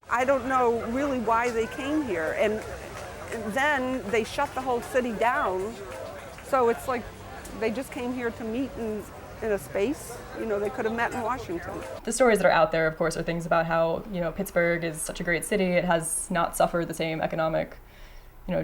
I don't know really why they came here. And then they shut the whole city down. So it's like they just came here to meet in a space. They could have met in Washington. The stories that are out there, of course, are things about how, Pittsburgh is such a great city. It has not suffered the same economic,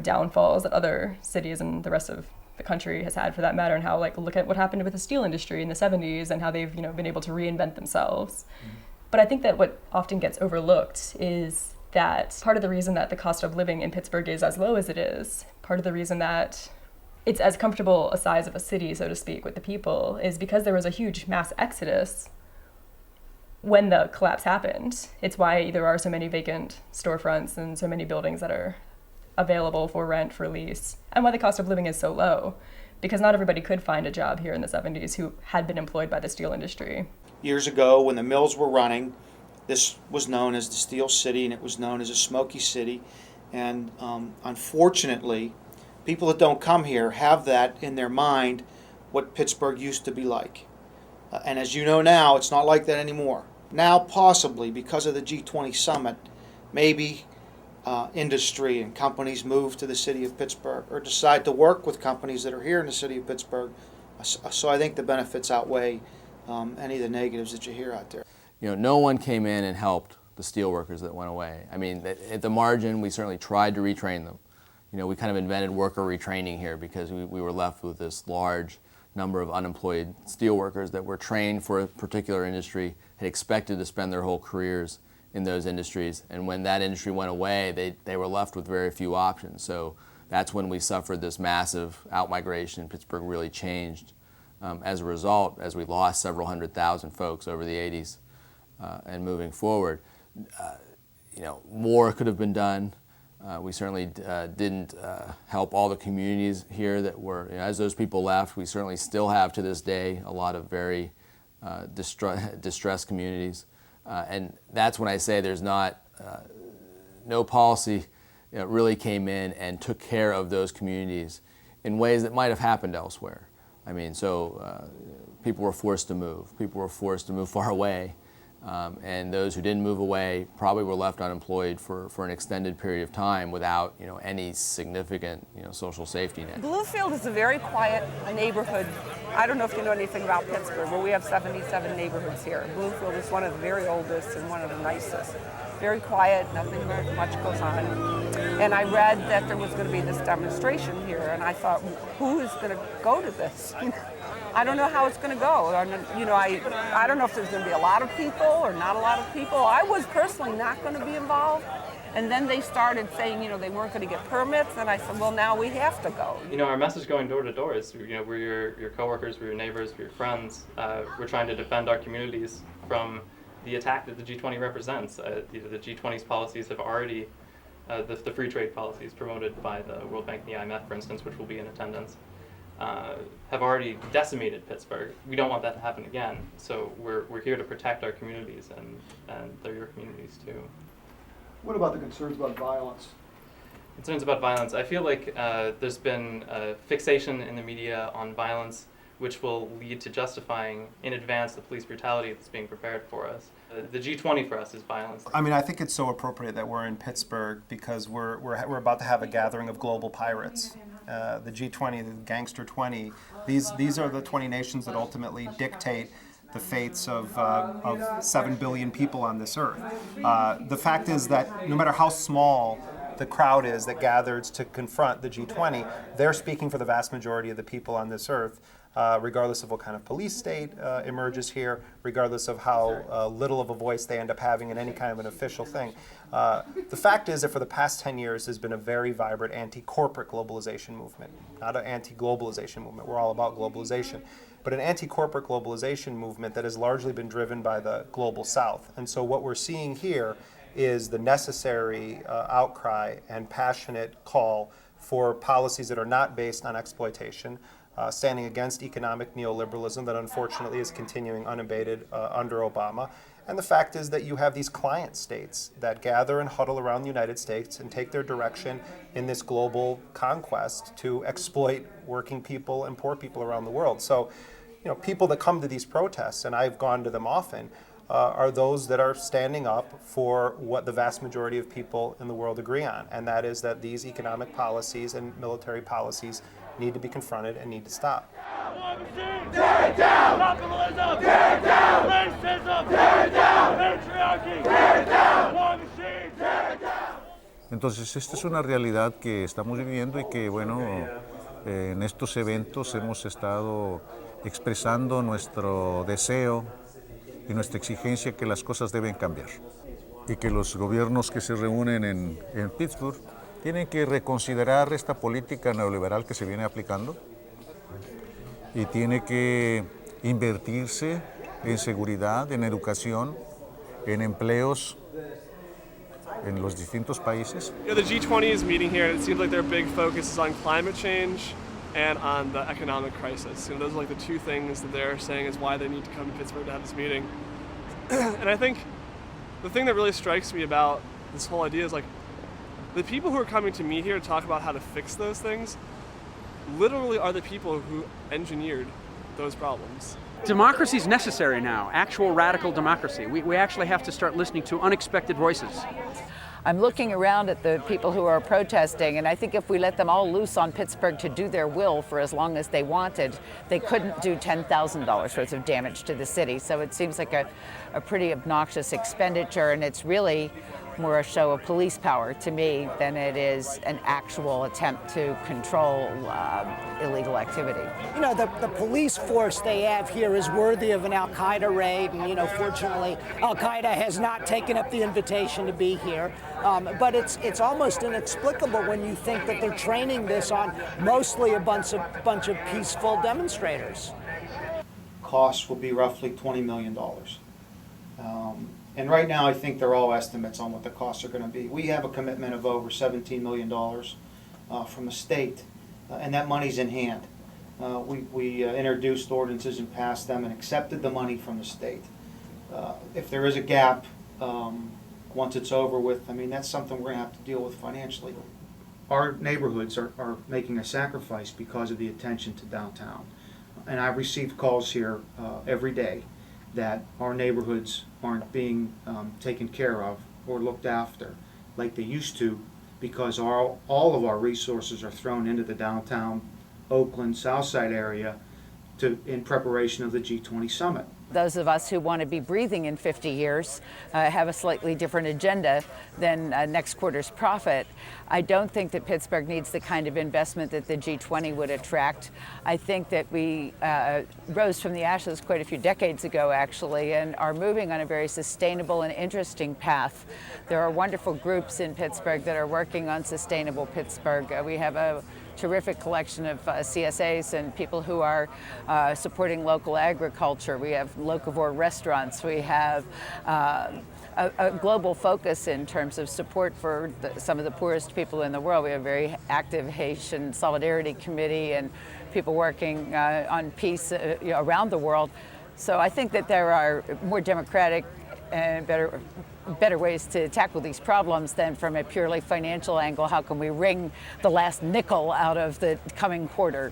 downfalls that other cities and the rest of the country has had, for that matter, and how, look at what happened with the steel industry in the 70s and how they've, been able to reinvent themselves. Mm-hmm. But I think that what often gets overlooked is that part of the reason that the cost of living in Pittsburgh is as low as it is, part of the reason that it's as comfortable a size of a city, so to speak, with the people, is because there was a huge mass exodus when the collapse happened. It's why there are so many vacant storefronts and so many buildings that are available for rent, for lease, and why the cost of living is so low, because not everybody could find a job here in the 70s who had been employed by the steel industry. Years ago, when the mills were running, this was known as the Steel City, and it was known as a smoky city. And unfortunately, people that don't come here have that in their mind, what Pittsburgh used to be like. And as you know now, it's not like that anymore. Now, possibly, because of the G20 summit, maybe industry and companies move to the city of Pittsburgh or decide to work with companies that are here in the city of Pittsburgh. So I think the benefits outweigh any of the negatives that you hear out there. No one came in and helped the steel workers that went away. I mean, at the margin, we certainly tried to retrain them. We kind of invented worker retraining here because we were left with this large number of unemployed steel workers that were trained for a particular industry, had expected to spend their whole careers in those industries, and when that industry went away, they were left with very few options. So that's when we suffered this massive outmigration. Pittsburgh really changed as a result, as we lost several 100,000 folks over the 80s and moving forward. More could have been done. We certainly didn't help all the communities here that were, as those people left, we certainly still have to this day a lot of very distressed communities. And that's when I say there's no policy really came in and took care of those communities in ways that might have happened elsewhere. I mean, so people were forced to move. People were forced to move far away. And those who didn't move away probably were left unemployed for an extended period of time without any significant social safety net. Bluefield is a very quiet neighborhood. I don't know if you know anything about Pittsburgh, but we have 77 neighborhoods here. Bluefield is one of the very oldest and one of the nicest. Very quiet, nothing very much goes on. And I read that there was going to be this demonstration here, and I thought, who is going to go to this? I don't know how it's going to go. I don't know if there's going to be a lot of people or not a lot of people. I was personally not going to be involved. And then they started saying, they weren't going to get permits. And I said, well, now we have to go. Our message going door to door is, we're your coworkers, we're your neighbors, we're your friends. We're trying to defend our communities from the attack that the G20 represents. The G20's policies have already, the free trade policies promoted by the World Bank and the IMF, for instance, which will be in attendance, have already decimated Pittsburgh. We don't want that to happen again. So we're here to protect our communities, and they're your communities too. What about the concerns about violence? Concerns about violence. I feel like there's been a fixation in the media on violence, which will lead to justifying in advance the police brutality that's being prepared for us. The G20 for us is violence. I mean, I think it's so appropriate that we're in Pittsburgh because we're about to have a gathering of global pirates. The G20, the Gangster 20, these are the 20 nations that ultimately dictate the fates of 7 billion people on this earth. The fact is that no matter how small the crowd is that gathers to confront the G20, they're speaking for the vast majority of the people on this earth, regardless of what kind of police state emerges here, regardless of how little of a voice they end up having in any kind of an official thing. The fact is that for the past 10 years, there's been a very vibrant anti-corporate globalization movement, not an anti-globalization movement. We're all about globalization. But an anti-corporate globalization movement that has largely been driven by the global south. And so what we're seeing here is the necessary outcry and passionate call for policies that are not based on exploitation, standing against economic neoliberalism that unfortunately is continuing unabated under Obama. And the fact is that you have these client states that gather and huddle around the United States and take their direction in this global conquest to exploit working people and poor people around the world. So, people that come to these protests, and I've gone to them often, are those that are standing up for what the vast majority of people in the world agree on, and that is that these economic policies and military policies need to be confronted and need to stop. Tear it down! Capitalism! Tear it down! Racism! Tear it down! Patriarchy! Tear it down! War machine! Tear it down! Entonces, esta es una realidad que estamos viviendo y que, bueno, en estos eventos hemos estado expresando nuestro deseo y nuestra exigencia que las cosas deben cambiar y que los gobiernos que se reúnen en Pittsburgh tienen que reconsiderar esta política neoliberal que se viene aplicando y tiene que invertirse en seguridad, en educación, en empleos en los distintos países. You know, the G20 is meeting here, and it seems like their big focus is on climate change and on the economic crisis. You know, those are like the two things that they're saying is why they need to come to Pittsburgh to have this meeting. And I think the thing that really strikes me about this whole idea is like the people who are coming to meet here to talk about how to fix those things literally are the people who engineered those problems. Democracy is necessary now, actual radical democracy. We actually have to start listening to unexpected voices. I'm looking around at the people who are protesting, and I think if we let them all loose on Pittsburgh to do their will for as long as they wanted, they couldn't do $10,000 worth of damage to the city. So it seems like a pretty obnoxious expenditure, and it's really more a show of police power to me than it is an actual attempt to control illegal activity. You know, the police force they have here is worthy of an Al-Qaeda raid, and, you know, fortunately, Al-Qaeda has not taken up the invitation to be here. But it's almost inexplicable when you think that they're training this on mostly a bunch of peaceful demonstrators. Costs will be roughly $20 million. And right now, I think they're all estimates on what the costs are going to be. We have a commitment of over $17 million from the state, and that money's in hand. We introduced ordinances and passed them and accepted the money from the state. If there is a gap, once it's over with, I mean, that's something we're going to have to deal with financially. Our neighborhoods are making a sacrifice because of the attention to downtown. And I've received calls here every day that our neighborhoods aren't being taken care of or looked after like they used to, because all of our resources are thrown into the downtown Oakland, Southside area in preparation of the G20 summit. Those of us who want to be breathing in 50 years have a slightly different agenda than next quarter's profit. I don't think that Pittsburgh needs the kind of investment that the G20 would attract. I think that we rose from the ashes quite a few decades ago, actually, and are moving on a very sustainable and interesting path. There are wonderful groups in Pittsburgh that are working on sustainable Pittsburgh. We have a terrific collection of CSAs and people who are supporting local agriculture. We have locavore restaurants. We have a global focus in terms of support for some of the poorest people in the world. We have a very active Haitian Solidarity Committee and people working on peace around the world. So I think that there are more democratic and better ways to tackle these problems than from a purely financial angle. How can we wring the last nickel out of the coming quarter?